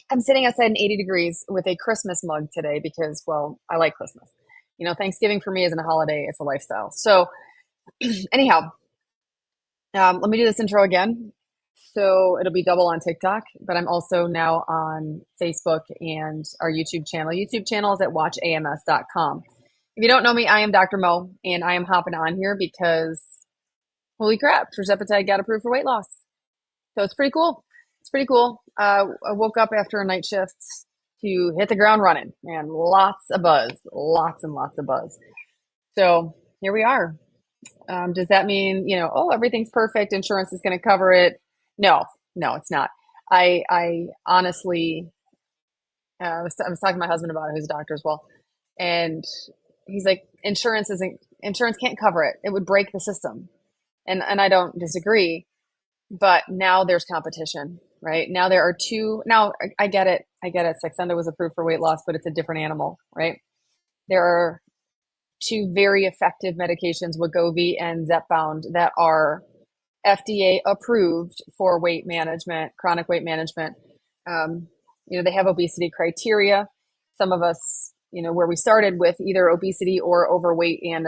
I'm sitting outside in 80 degrees with a Christmas mug today because, well, I like Christmas. Thanksgiving for me isn't a holiday, it's a lifestyle. So, anyhow, let me do this intro again. So, it'll be double on TikTok, but I'm also now on Facebook and our YouTube channel. YouTube channel is at watchams.com. If you don't know me, I am Dr. Mo, and I am hopping on here because, holy crap, tirzepatide got approved for weight loss. So it's pretty cool. It's pretty cool. I woke up after a night shift to hit the ground running and lots of buzz, lots and lots of buzz. So here we are. Does that mean, oh, everything's perfect, insurance is going to cover it? No, no, it's not. I honestly, I was talking to my husband about it, who's a doctor as well, and he's like, insurance can't cover it. It would break the system, and I don't disagree. But now there's competition, right? Now there are two. Now I get it. I get it. Saxenda was approved for weight loss, but it's a different animal, right? There are two very effective medications, Wegovy and Zepbound, that are FDA approved for weight management, chronic weight management. They have obesity criteria. Some of us, where we started with either obesity or overweight and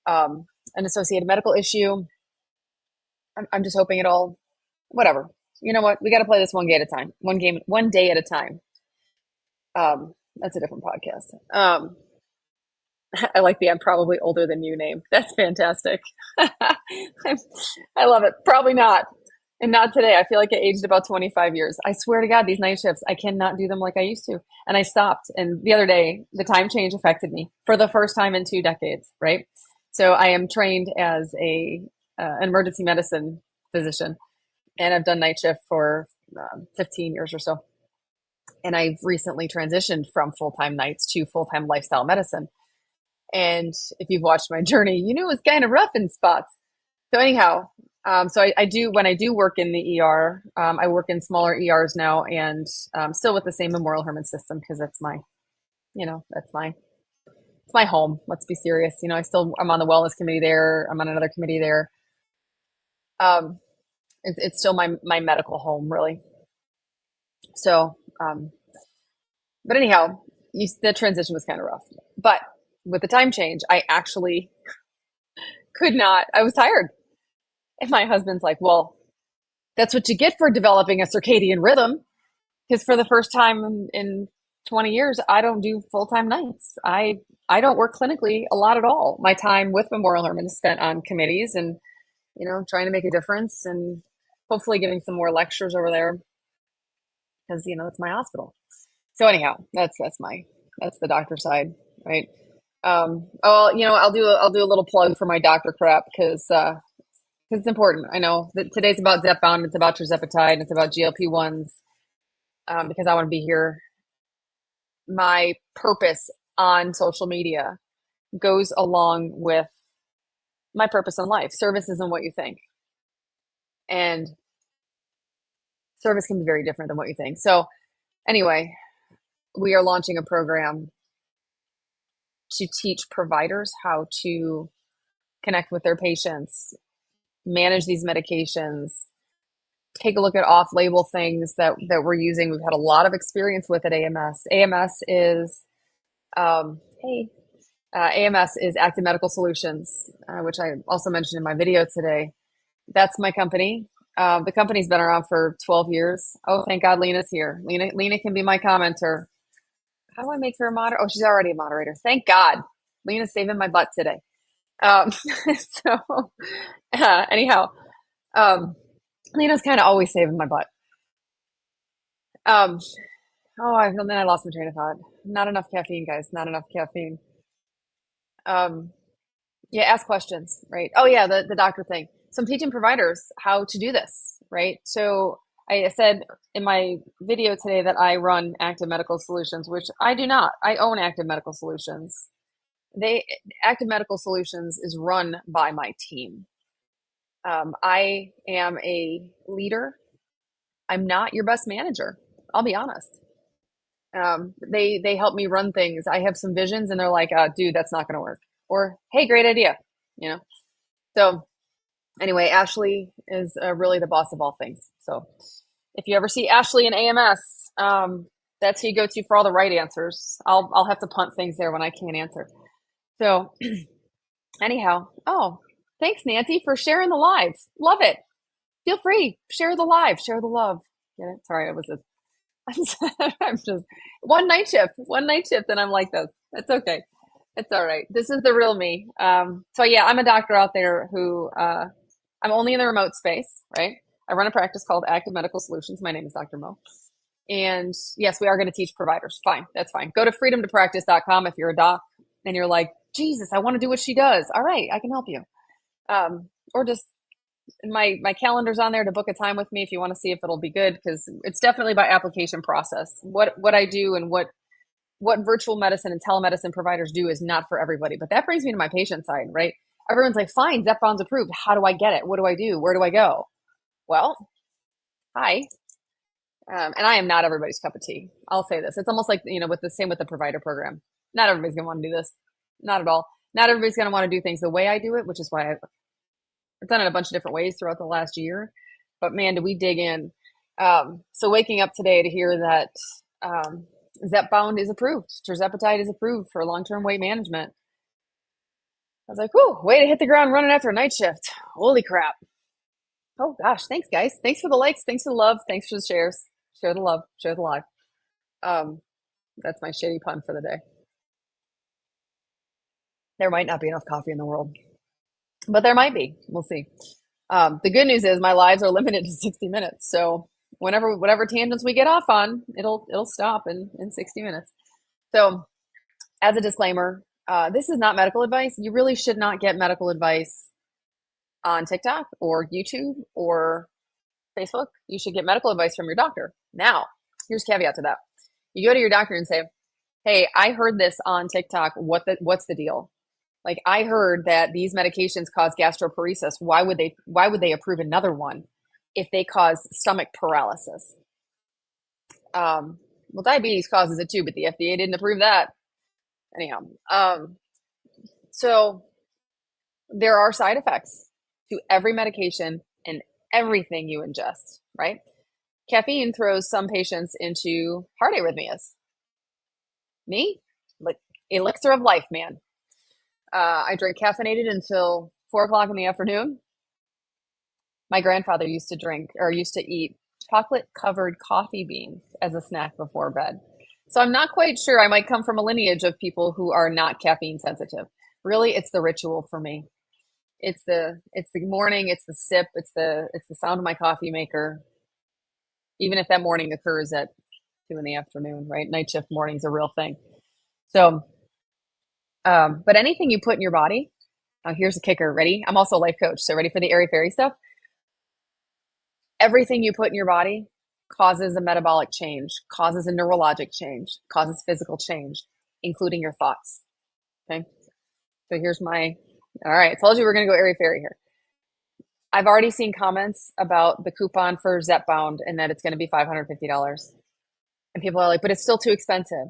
an associated medical issue. I'm just hoping it all, whatever. You know what? We got to play this one game at a time. One day at a time. That's a different podcast. I like the "I'm probably older than you" name. That's fantastic. I love it. Probably not. And not today. I feel like I aged about 25 years. I swear to God, these night shifts, I cannot do them like I used to. And I stopped. And the other day, the time change affected me for the first time in 2 decades, right? So I am trained as an emergency medicine physician, and I've done night shift for 15 years or so. And I've recently transitioned from full-time nights to full-time lifestyle medicine. And if you've watched my journey, you knew it was kind of rough in spots. So anyhow, I do, when I do work in the ER, I work in smaller ERs now, and still with the same Memorial Hermann system because that's my, that's my it's my home. Let's be serious. I'm on the wellness committee there. I'm on another committee there. Um, it's still my medical home, really. So, but anyhow, the transition was kind of rough. But with the time change, I actually could not. I was tired, and my husband's like, "Well, that's what you get for developing a circadian rhythm." Because for the first time in 20 years, I don't do full time nights. I don't work clinically a lot at all. My time with Memorial Hermann is spent on committees and trying to make a difference and hopefully giving some more lectures over there because it's my hospital. So anyhow, that's the doctor side, right? Oh, I'll do a little plug for my doctor crap because it's important. I know that today's about Zepbound, it's about tirzepatide, it's about GLP-1s because I want to be here. My purpose on social media goes along with my purpose in life. Service isn't what you think, and service can be very different than what you think. So anyway, we are launching a program to teach providers how to connect with their patients, manage these medications, take a look at off-label things that we're using. We've had a lot of experience with at AMS. AMS is Active Medical Solutions, which I also mentioned in my video today. That's my company. The company's been around for 12 years. Oh, thank God Lena's here. Lena can be my commenter. How do I make her a moderator? Oh, she's already a moderator. Thank God. Lena's saving my butt today. Anyhow, Lena's kind of always saving my butt. Then I lost my train of thought. Not enough caffeine, guys. Not enough caffeine. Yeah, ask questions, right? Oh yeah, the doctor thing. So I'm teaching providers how to do this, right? So I said in my video today that I run Active Medical Solutions, which I do not. I own Active Medical Solutions. Active Medical Solutions is run by my team. I am a leader. I'm not your best manager. I'll be honest. They help me run things. I have some visions, and they're like, "Dude, that's not going to work," or "Hey, great idea," So anyway, Ashley is really the boss of all things. So if you ever see Ashley in AMS, Um, that's who you go to for all the right answers. I'll have to punt things there when I can't answer. So anyhow, oh, thanks Nancy for sharing the live. Love it. Feel free, share the live, share the love. Get it? Sorry, I was a, I'm just one night shift, and I'm like this. It's okay. It's all right. This is the real me. So yeah, I'm a doctor out there who I'm only in the remote space, right? I run a practice called Active Medical Solutions. My name is Dr. Mo. And yes, we are going to teach providers. Fine, that's fine. Go to freedomtopractice.com if you're a doc and you're like, Jesus, I want to do what she does. All right, I can help you. Or just my calendar's on there to book a time with me if you want to see if it'll be good, because it's definitely by application process. What I do and what virtual medicine and telemedicine providers do is not for everybody. But that brings me to my patient side, right? Everyone's like, fine, Zepbound's approved. How do I get it? What do I do? Where do I go? Well, hi. And I am not everybody's cup of tea. I'll say this. It's almost like, with the same with the provider program. Not everybody's going to want to do this. Not at all. Not everybody's going to want to do things the way I do it, which is why I've done it a bunch of different ways throughout the last year. But man, do we dig in. So waking up today to hear that Zepbound is approved, tirzepatide is approved for long-term weight management. I was like, whew, way to hit the ground running after a night shift. Holy crap. Oh gosh, thanks guys. Thanks for the likes. Thanks for the love. Thanks for the shares. Share the love. Share the live. Um, that's my shitty pun for the day. There might not be enough coffee in the world, but there might be. We'll see. The good news is my lives are limited to 60 minutes. So whatever tangents we get off on, it'll stop in 60 minutes. So as a disclaimer, this is not medical advice. You really should not get medical advice on TikTok or YouTube or Facebook. You should get medical advice from your doctor. Now, here's a caveat to that. You go to your doctor and say, hey, I heard this on TikTok. What's the deal? Like, I heard that these medications cause gastroparesis. Why would they approve another one if they cause stomach paralysis? Well, diabetes causes it too, but the FDA didn't approve that. Anyhow, so there are side effects to every medication and everything you ingest, right? Caffeine throws some patients into heart arrhythmias. Me? Like, elixir of life, man. I drink caffeinated until 4 o'clock in the afternoon. My grandfather used to drink or used to eat chocolate covered coffee beans as a snack before bed. So I'm not quite sure. I might come from a lineage of people who are not caffeine sensitive. Really, it's the ritual for me. It's the morning, it's the sip, it's the sound of my coffee maker, even if that morning occurs at 2 in the afternoon, right? Night shift morning's a real thing. So, but anything you put in your body, here's a kicker. Ready? I'm also a life coach, so ready for the airy fairy stuff? Everything you put in your body causes a metabolic change, causes a neurologic change, causes physical change, including your thoughts. Okay. So here's all right. I told you we're going to go airy fairy here. I've already seen comments about the coupon for Zepbound and that it's going to be $550. And people are like, but it's still too expensive.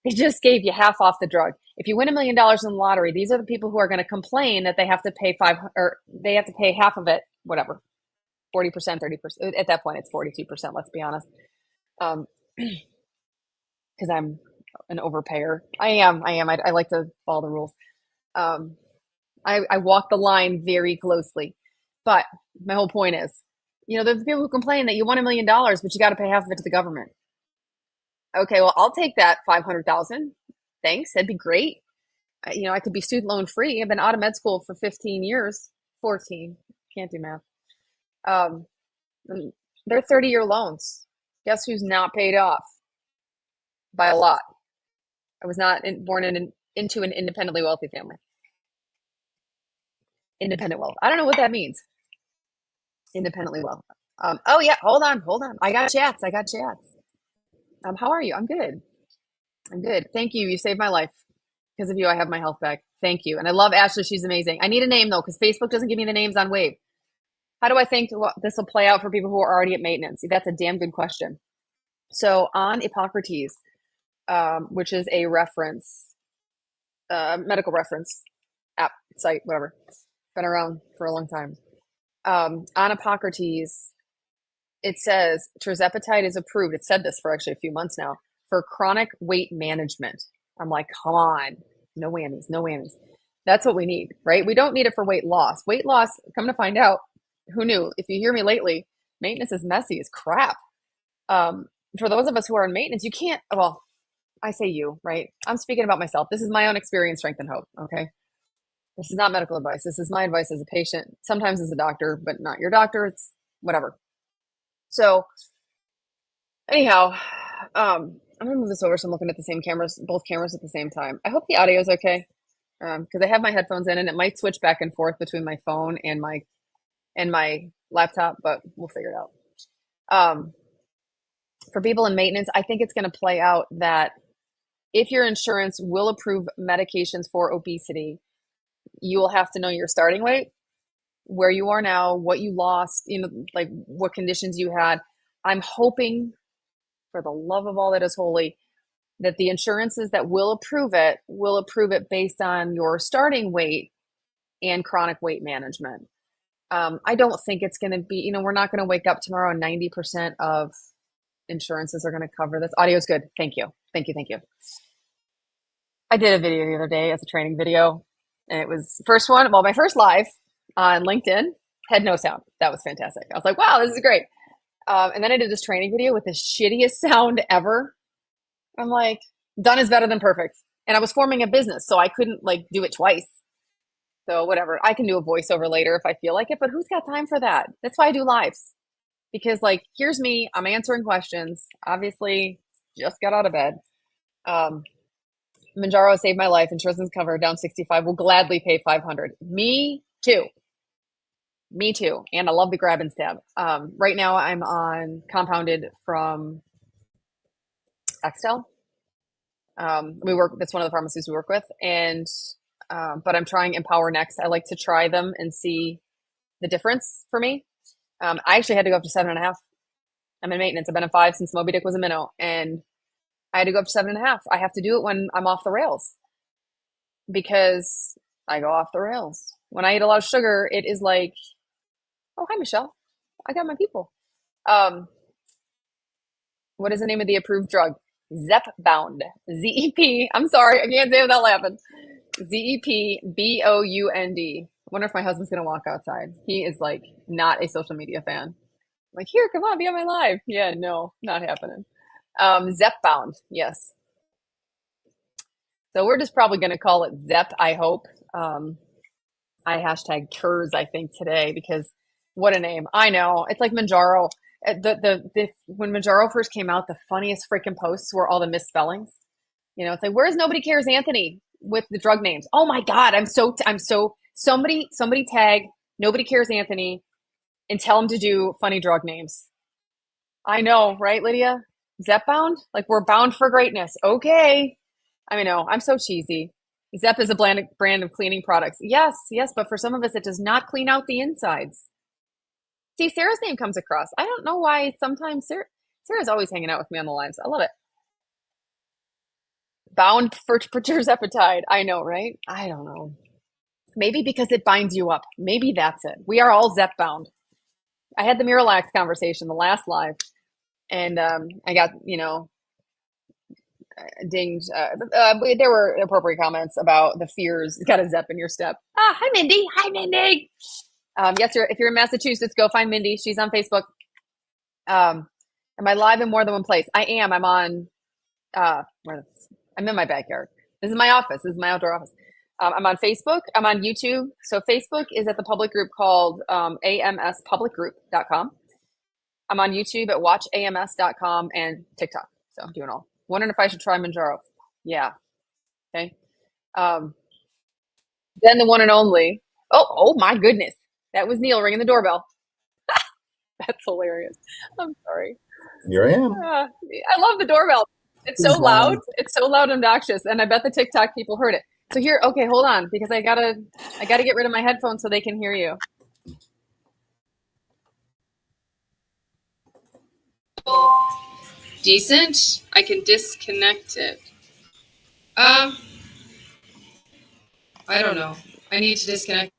They just gave you half off the drug. If you win $1 million in the lottery, these are the people who are going to complain that they have to pay or they have to pay half of it, whatever, 40%, 30%. At that point, it's 42%. Let's be honest, because I'm an overpayer. I am. I like to follow the rules. Um, I walk the line very closely. But my whole point is, there's people who complain that you won $1 million, but you got to pay half of it to the government. Okay, well, I'll take that 500,000. Thanks, that'd be great. I could be student loan free. I've been out of med school for 15 years, 14. Can't do math. Um, they're 30-year loans. Guess who's not paid off by a lot? I was not born into an independently wealthy family. Independent wealth. I don't know what that means. Independently wealthy. Oh yeah, hold on. I got chats. How are you? I'm good. Thank you. You saved my life. Because of you, I have my health back. Thank you. And I love Ashley. She's amazing. I need a name though, because Facebook doesn't give me the names on Wave. How do I think this will play out for people who are already at maintenance? That's a damn good question. So on Hippocrates, which is a medical reference app, site, whatever. Been around for a long time. On Hippocrates, It says tirzepatide is approved. It said this for actually a few months now for chronic weight management. I'm like, come on, no whammies, no whammies. That's what we need, right? We don't need it for weight loss. Weight loss, come to find out, who knew? If you hear me lately, maintenance is messy as crap. Um, for those of us who are in maintenance, you can't, well, I say you, right? I'm speaking about myself. This is my own experience, strength, and hope, okay? This is not medical advice. This is my advice as a patient, sometimes as a doctor, but not your doctor. It's whatever. So, anyhow, I'm gonna move this over so I'm looking at the same cameras, both cameras at the same time. I hope the audio is okay, because I have my headphones in and it might switch back and forth between my phone and my laptop, but we'll figure it out. Um, for people in maintenance, I think it's going to play out that if your insurance will approve medications for obesity, you will have to know your starting weight, where you are now, what you lost, like what conditions you had. I'm hoping, for the love of all that is holy, that the insurances that will approve it based on your starting weight and chronic weight management. I don't think it's going to be, we're not going to wake up tomorrow and 90% of insurances are going to cover this. Audio is good. Thank you. Thank you. Thank you. I did a video the other day as a training video, and it was first one, well, my first live on LinkedIn, had no sound. That was fantastic. I was like, wow, this is great. And then I did this training video with the shittiest sound ever. I'm like, done is better than perfect. And I was forming a business, so I couldn't like do it twice. So whatever, I can do a voiceover later if I feel like it, but who's got time for that? That's why I do lives. Because like, here's me, I'm answering questions. Obviously, just got out of bed. Manjaro saved my life. Insurance cover down 65. Will gladly pay 500. Me too. Me too. And I love the grab and stab. Right now I'm on compounded from Extel. That's one of the pharmacies we work with. And, but I'm trying Empower next. I like to try them and see the difference for me. I actually had to go up to 7.5. I'm in maintenance. I've been at 5 since Moby Dick was a minnow, and I had to go up to 7.5. I have to do it when I'm off the rails because I go off the rails. When I eat a lot of sugar, it is like, oh, hi, Michelle. I got my people. What is the name of the approved drug? Zepbound. Z-E-P. I'm sorry. I can't say it without laughing. Zepbound. I wonder if my husband's going to walk outside. He is like not a social media fan. Like, here, come on, be on my live. Yeah, no, not happening. Zepbound. Yes. So we're just probably going to call it Zep, I hope. I hashtag Kurz, I think, today because what a name. I know. It's like Manjaro. When Manjaro first came out, the funniest freaking posts were all the misspellings. It's like, where's Nobody Cares Anthony with the drug names? Oh my God. Somebody tag Nobody Cares Anthony and tell him to do funny drug names. I know, right, Lydia? Zepbound? Like, we're bound for greatness. Okay. I mean, no, I'm so cheesy. Zep is a brand of cleaning products. Yes, but for some of us, it does not clean out the insides. See, Sarah's name comes across. I don't know why sometimes Sarah's always hanging out with me on the lives. I love it. Bound for tirzepatide. I know, right? I don't know. Maybe because it binds you up. Maybe that's it. We are all Zep bound. I had the Miralax conversation the last live, and I got, dinged. There were appropriate comments about the fears. Got a Zep in your step. Hi, Mindy. Hi, Mindy. Yes, if you're in Massachusetts, go find Mindy. She's on Facebook. Am I live in more than one place? I am. I'm on, I'm in my backyard. This is my office. This is my outdoor office. I'm on Facebook. I'm on YouTube. So Facebook is at the public group called amspublicgroup.com. I'm on YouTube at watchams.com and TikTok. So I'm doing all. Wondering if I should try Manjaro. Yeah. Okay. Then the one and only. Oh my goodness. That was Neil ringing the doorbell. That's hilarious. I'm sorry. Here I am. I love the doorbell. It's so loud. It's so loud and obnoxious. And I bet the TikTok people heard it. So here, okay, hold on, because I gotta get rid of my headphones so they can hear you. Decent. I can disconnect it. I don't know. I need to disconnect.